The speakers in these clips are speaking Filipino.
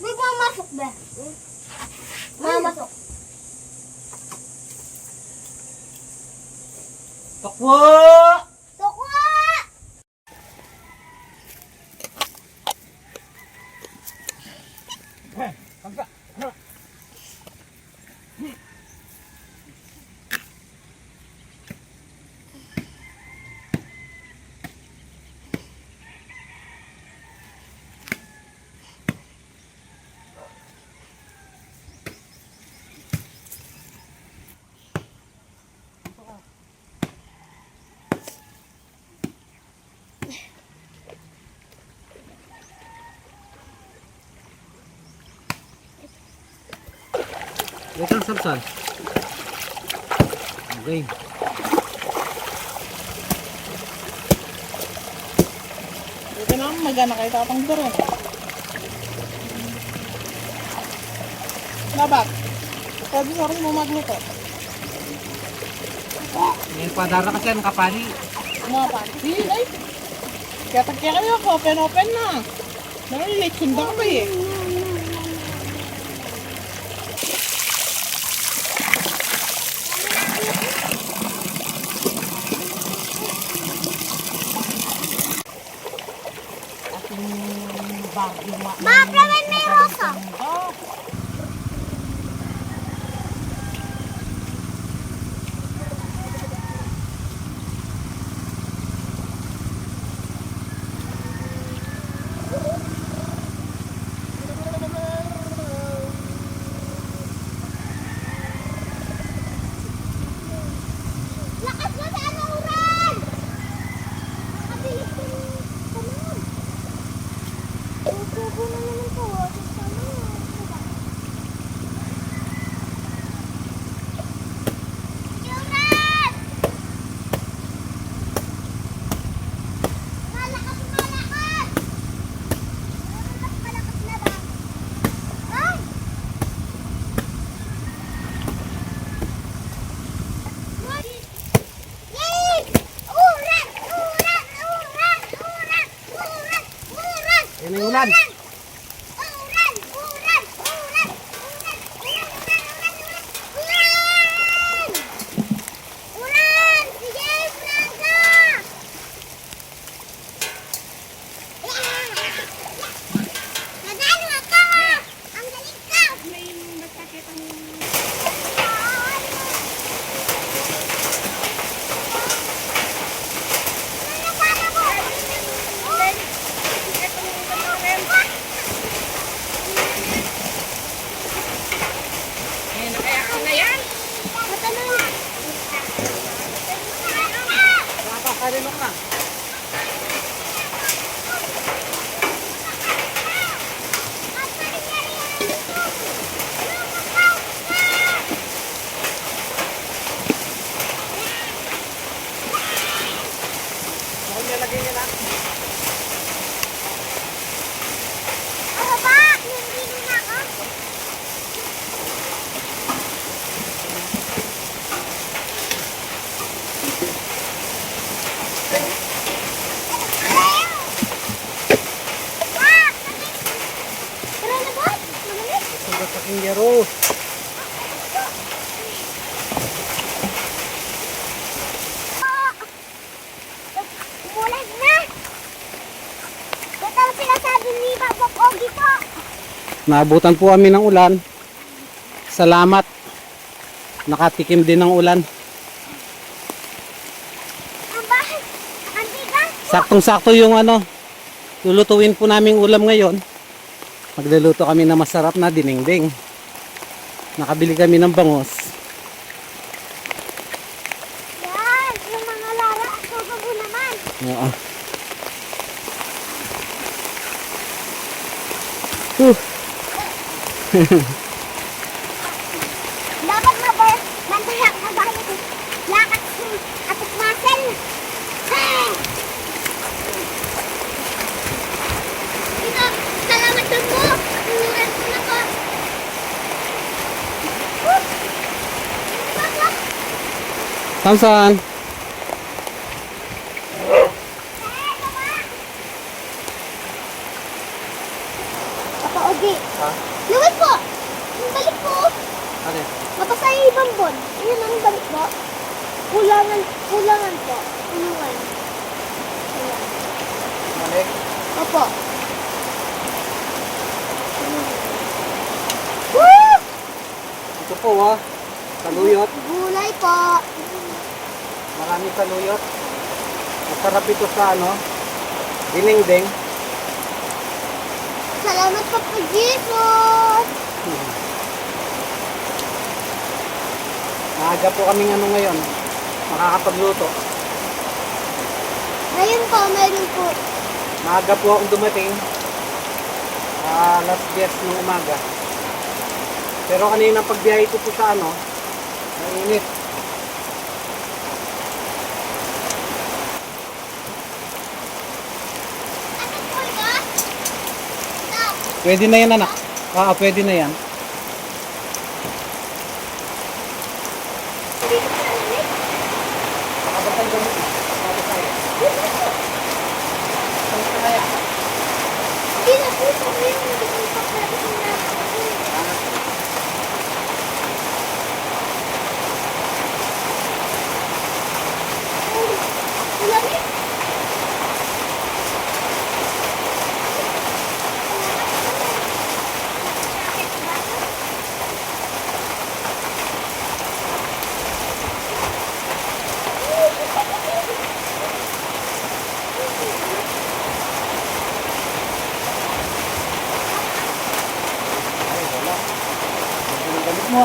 May mamasok ba? Mamasok. Takbo! Tukwa! Ito ang sapsal. Okay. Ito na magana kayo tatang doon. Labak. Pwede sa rin mo magluto. Ngayon padara kasi ang kapali. Mga pati. Ay. Kaya tagkaya kayo. Open na. Nalilate sunda ka ba eh. Mapraman may rosa. Lakas mo sa ano uran! Nakabilis ko ng tamam. Upo na naman po. Uran! Malakas! Malakas na ba? Ay! Yay! Uran! Uran! Uran! Uran! Uran! Uran! Yan ang ulan. Uran! Uran! Uran! Uran! Uran! Uran! Sige, Franca! Nadalo ako! Ang galing ka! May masakit ang... Nakakalinok na. Bakit nilagay niya na? Ano ba? Nandito na ako. Tara na ba? Mamalis? Sugat sa kingyaro. Umulan na! Ito ang sinasabi ni Papa Pogi po. Naabutan po kami ng ulan. Salamat. Nakatikim din ng ulan. Ang bahay, ang bigas. Saktong-sakto yung ano, lulutuin po naming ulam ngayon. Magluluto kami na masarap na dinengdeng. Nakabili kami ng bangos. Yan, yung mga lara. Sasabu naman. Oo. Dapat mantayak na bahay ito. Lakat at muscle. Hey! Ito, salamat doon po. Inuran ko na po. Samson. Hindi. Ha? Luwag po. Balik po. Ano? Mapasa yung ibang bon. Ayun ang balik po. Kulangan po. Kulungan. Ayan. Balik. Opo. Woo! Ito po saluyot. Gulay po. Maraming saluyot. Masarap ito sa dinengdeng. Salamat po po, Jesus. Maaga po kaming ngayon. Makakapagluto. Ngayon po, meron po. Maaga po akong dumating. Alas 10 ng umaga. Pero kanina pagbiyahe ko po sa mainit. Ano po ito? Stop. Pwede na yan, anak. Pwede na yan. Hindi ko narinig. Nakabatay ko mo. Nakabatay. Hindi na po po yung hindi ko papalasin na. Ulamit. Ay, wala. Ang gamit mo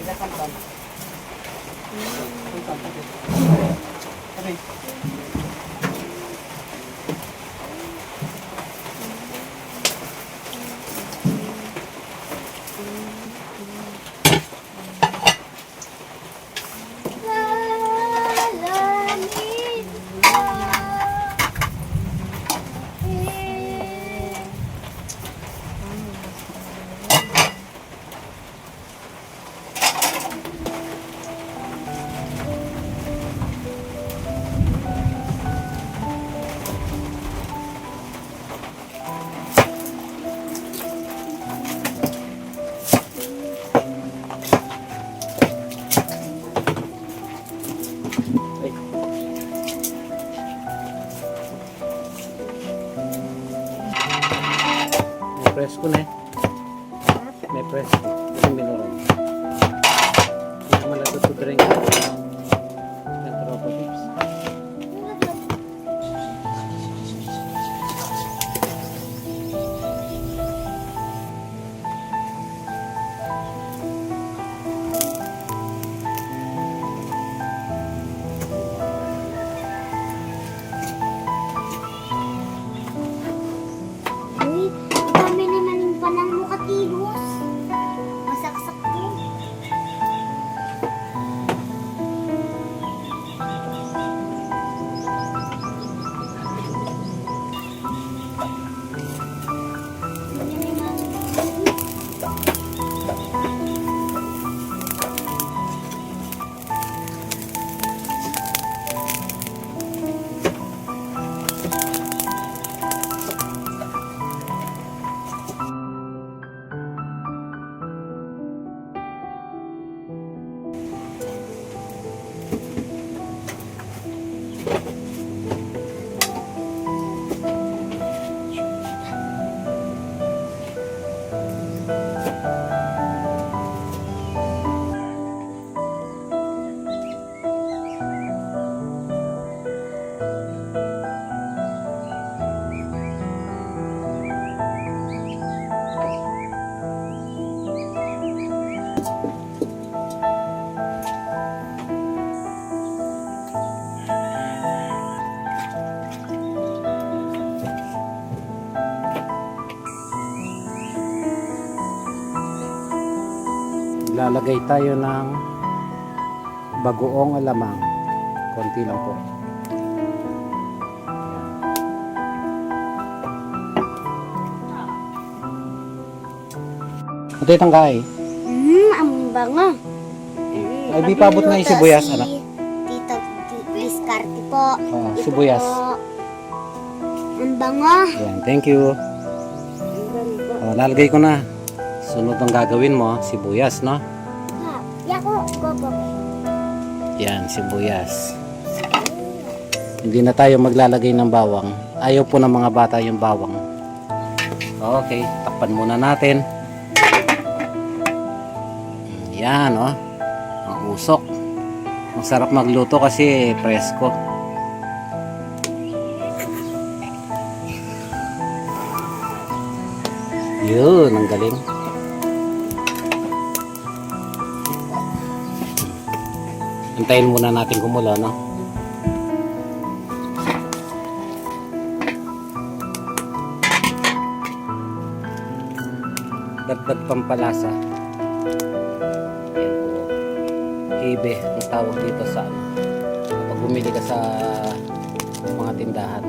Pinakampan. Lalamig na. Ay. May press ko na May press. Yung binuran. Hindi malagot to drink. Yung tropa tips. Uy, dami naman yung palang mukatilos. Masaksak po. Maglalagay tayo ng bagoong alamang. Konti lang po. Ito itong kay. Ang bango. Ay, di paabot na yung sibuyas, anak. Tito Discarte po. Oh, sibuyas. Ang bango. Ayan, thank you. Oh, lalagay ko na. Sunod ang gagawin mo, sibuyas, no? Yako, go. Yan, sibuyas. Hindi na tayo maglalagay ng bawang. Ayaw po ng mga bata yung bawang. Okay, takpan muna natin. Yan, oh. Ang usok. Ang sarap magluto kasi presko. Yun, ang galing. Hintayin muna natin kumulo, no? Dagdag pampalasa. Ayan po. Hibe, ang tawag dito sa ano. Kapag bumili ka sa mga tindahan.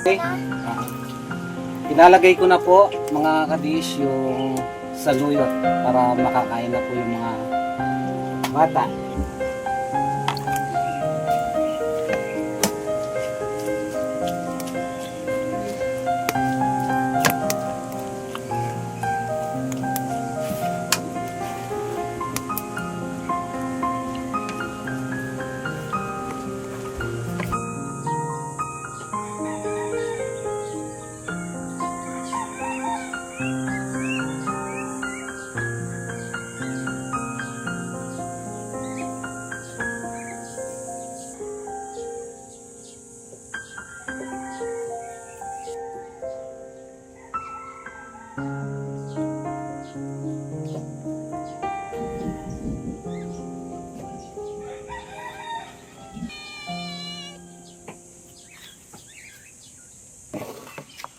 Okay. Ilalagay ko na po mga kadish yung saluyot para makakain na po yung mga bata.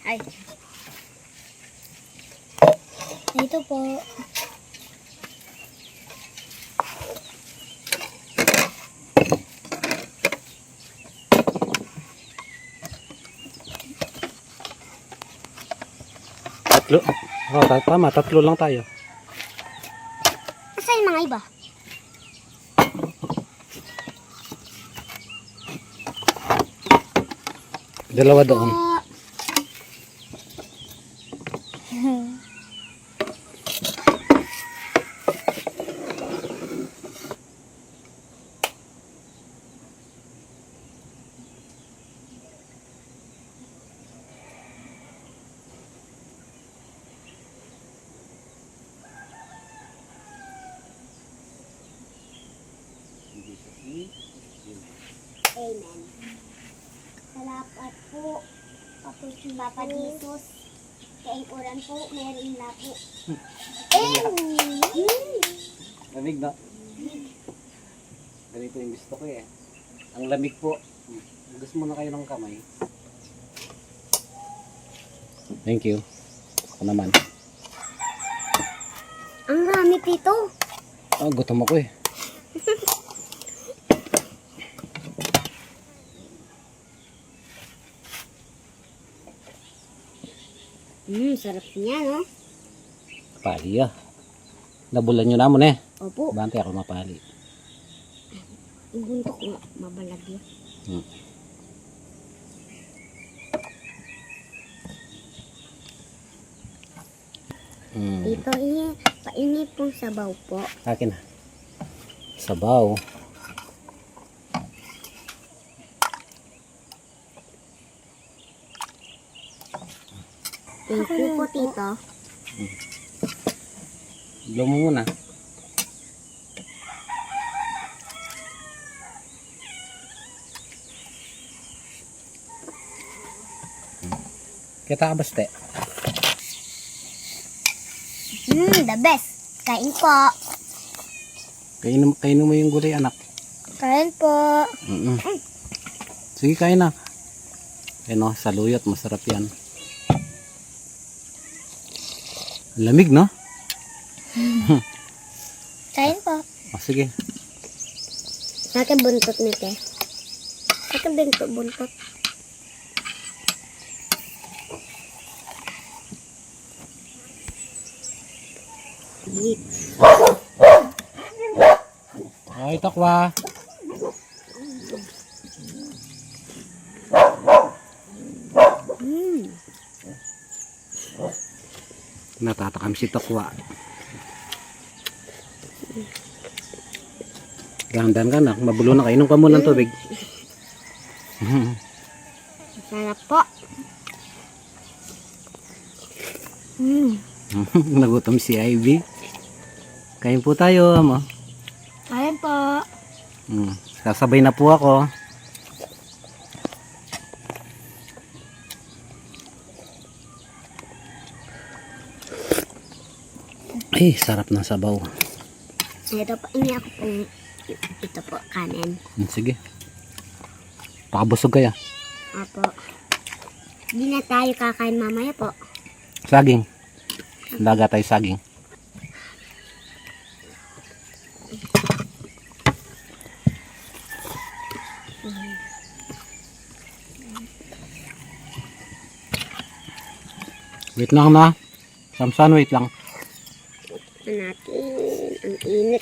Ay. Ito po. Tatlo. Oh, tama, tatlo lang tayo. Asa yung mga iba? Dalawa doon. Amen. Salamat po. Tapos yung Papa Jesus. Kainguran po. Meron na po. Lamig na. Ganito yung gusto ko eh. Ang lamig po. Gusto mo na kayo ng kamay. Thank you. Ako naman. Ang rami dito. Oh, gutom ako eh. Sarap niya, no? Pali ah. Nabulan nyo namon eh. Opo. Bante ako mapali. Yung buntok nga, mabalagya. Ito painit pong sabaw po. Akin na. Sabaw. Thank you po, tito. Blow mo muna. Kita ka baste. The best. Kain po. Kainin mo yung gulay, anak. Kain po. Sige, kain na. Ayun o, saluyot. Masarap yan. Lamig, no? Kain po. O, sige. Sa akin buntot nito. Sa akin din po buntot. Ay, takwa. Natatakam si takwa. Gandan ka na. Mabulo na ka. Inom ka muna ng tubig. Sarap po. Nagutom si Ivy. Kain po tayo, amo. Kain po. Sasabay na po ako. Ay, sarap ng sabaw. Ito po, ini ako pong ito po, kanin. Sige. Pakabusog kaya. Apo. Hindi na tayo kakain mamaya po. Saging. Laga tayo saging. Wait lang na. Samsan, wait lang. Natin, ang init.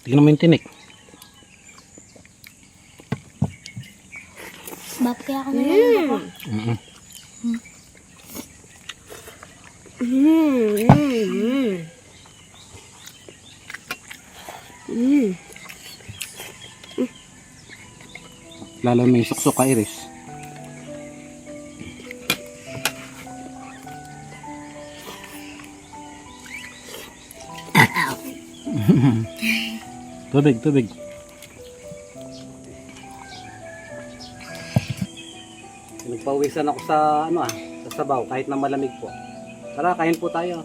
Tingnan mo yung tinik. Bakit kaya ako naman ako? Lalo may suksok ka, Iris. Tubig, tubig. Nagpawisan ako sa sa sabaw kahit na malamig po. Tara, kain po tayo.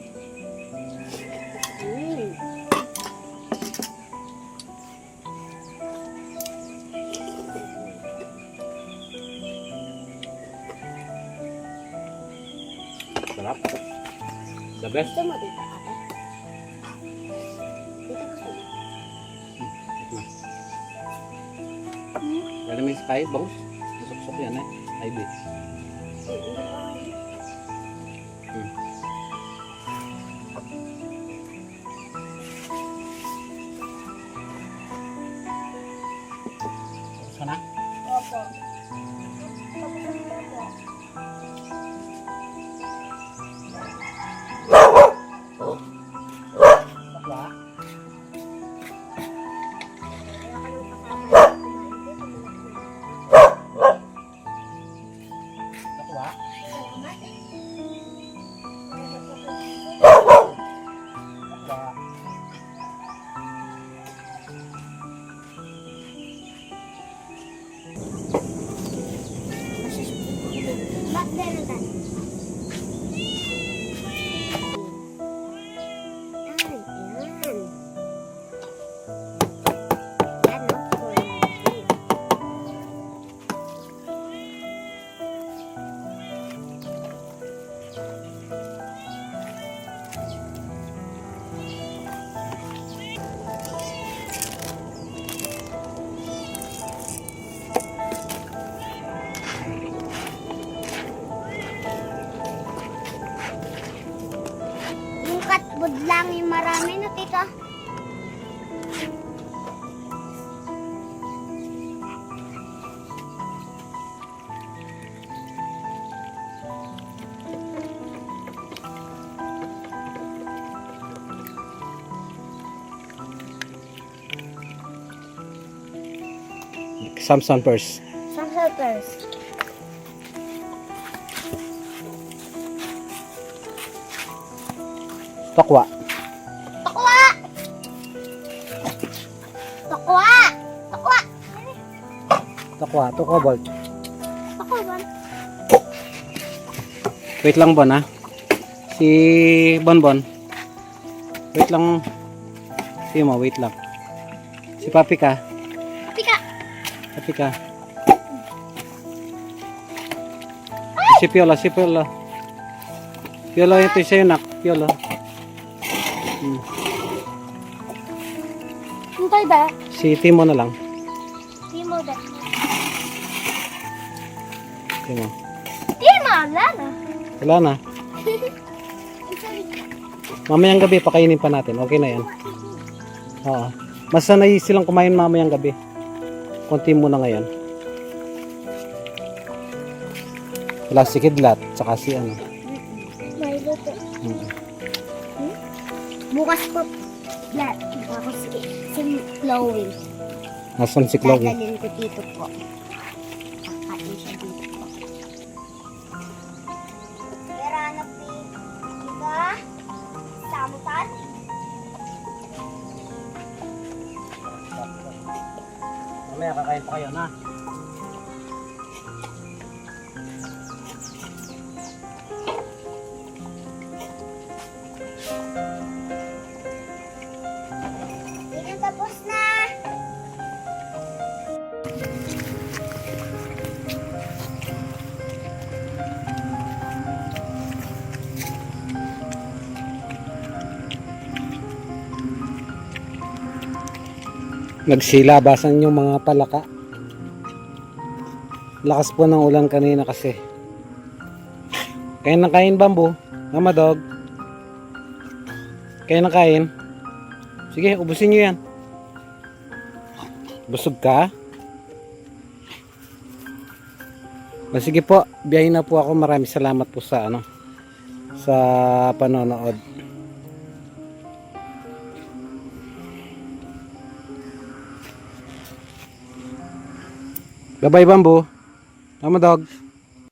Sarap. The best. Gusto mo dito ate? Dito gusto mo? Alam mo yung sky, bangus? Suksok yan eh. Ivy. Sana? Opo. Takwa? Takwa? Takwa? Ba't gano'n tayo? Yung katbud lang yung marami na tita. Samson first. Some helpers. Takwa. Takwa! Takwa! Takwa! Takwa. Takwa, Bolt. Takwa ba? Wait lang, Bon, ha? Si Bonbon. Wait lang. Sige mo, wait lang. Si Papi ka. Pika! Papi ka. Si Piolo, si Piolo. Piolo, ito yung sa'yo, nak. Piolo. Hintay ba? Si Timo na lang. Timo ba? Timo. Timo! Wala na. Wala na. Mamayang gabi, pakainin pa natin. Okay na yan. Oo. Mas sanay silang kumain mamayang gabi. Konti muna ngayon. Wala si Kidlat, tsaka si ano. May luto. Mm. Bukas po. Lahat. Bukas si Chloe. Nasaan si Chloe? Dadalhin ko dito po. Kakain siya dito po. Pero diba? Samutan? Mamaya kakain pa kayo na. Hindi na tapos na. Nagsilabasan yung mga palaka. Lakas po ng ulan kanina kasi. Kain na kain, Bambo. Mama dog. Kain na kain. Sige, ubusin nyo yan. Busog ka? O, sige po, biyahin na po ako. Maraming salamat po sa sa panonood. Bye-bye, Bambo. Mama dog.